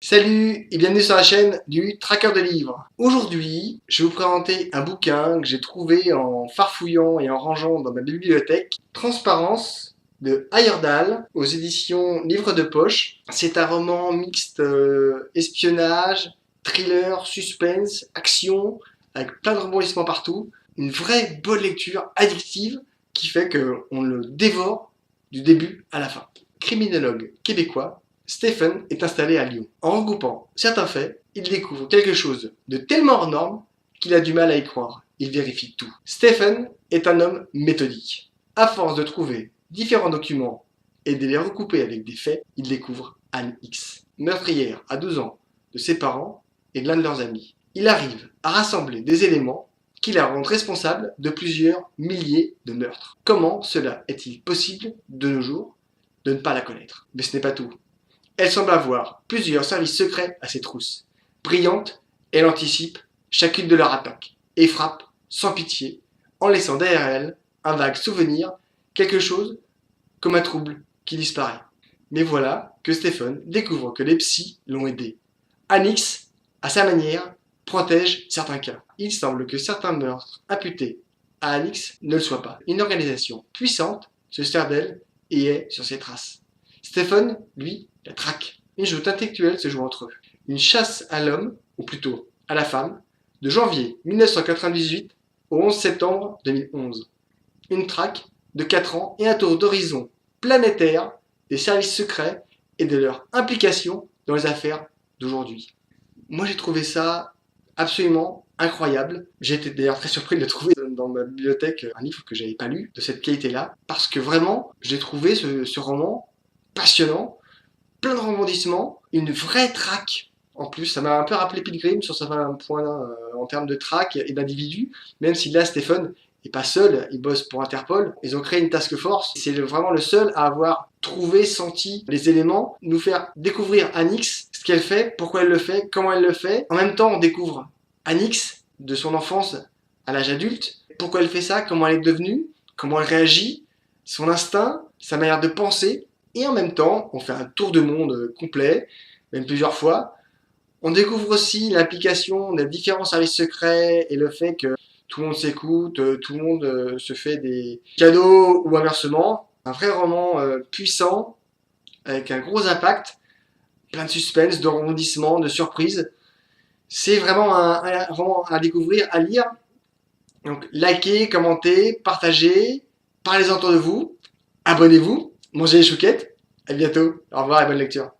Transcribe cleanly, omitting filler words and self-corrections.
Salut et bienvenue sur la chaîne du Traqueur de livres. Aujourd'hui, je vais vous présenter un bouquin que j'ai trouvé en farfouillant et en rangeant dans ma bibliothèque. Transparence de Heyerdahl aux éditions Livres de Poche. C'est un roman mixte espionnage, thriller, suspense, action, avec plein de rebondissements partout. Une vraie bonne lecture addictive qui fait qu'on le dévore du début à la fin. Criminologue québécois, Stephen est installé à Lyon. En regroupant certains faits, il découvre quelque chose de tellement hors norme qu'il a du mal à y croire. Il vérifie tout. Stephen est un homme méthodique. À force de trouver différents documents et de les recouper avec des faits, il découvre Anne X, meurtrière à 12 ans de ses parents et de l'un de leurs amis. Il arrive à rassembler des éléments qui la rendent responsable de plusieurs milliers de meurtres. Comment cela est-il possible de nos jours de ne pas la connaître? Mais ce n'est pas tout. Elle semble avoir plusieurs services secrets à ses trousses. Brillante, elle anticipe chacune de leurs attaques et frappe sans pitié, en laissant derrière elle un vague souvenir, quelque chose comme un trouble qui disparaît. Mais voilà que Stephen découvre que les psys l'ont aidé. Anne X, à sa manière, protège certains cas. Il semble que certains meurtres imputés à Anne X ne le soient pas. Une organisation puissante se sert d'elle et est sur ses traces. Stephen, lui, la traque. Une joute intellectuelle se joue entre eux. Une chasse à l'homme, ou plutôt à la femme, de janvier 1998 au 11 septembre 2011. Une traque de 4 ans et un tour d'horizon planétaire des services secrets et de leur implication dans les affaires d'aujourd'hui. Moi j'ai trouvé ça absolument incroyable. J'ai été d'ailleurs très surpris de trouver dans ma bibliothèque un livre que j'avais pas lu de cette qualité-là, parce que vraiment j'ai trouvé ce roman passionnant, plein de rebondissements, une vraie traque. En plus, ça m'a un peu rappelé Pilgrim sur certains points en termes de traque et d'individus, même si là, Stephen n'est pas seul, il bosse pour Interpol. Ils ont créé une task force. C'est vraiment le seul à avoir trouvé, senti les éléments, nous faire découvrir Anne X, ce qu'elle fait, pourquoi elle le fait, comment elle le fait. En même temps, on découvre Anne X de son enfance à l'âge adulte, pourquoi elle fait ça, comment elle est devenue, comment elle réagit, son instinct, sa manière de penser. Et en même temps, on fait un tour de monde complet, même plusieurs fois. On découvre aussi l'implication des différents services secrets et le fait que tout le monde s'écoute, tout le monde se fait des cadeaux ou inversement. Un vrai roman puissant, avec un gros impact, plein de suspense, de rebondissements, de surprises. C'est vraiment un roman à découvrir, à lire. Donc likez, commentez, partagez, parlez-en autour de vous, abonnez-vous, mangez les chouquettes. À bientôt, au revoir et bonne lecture.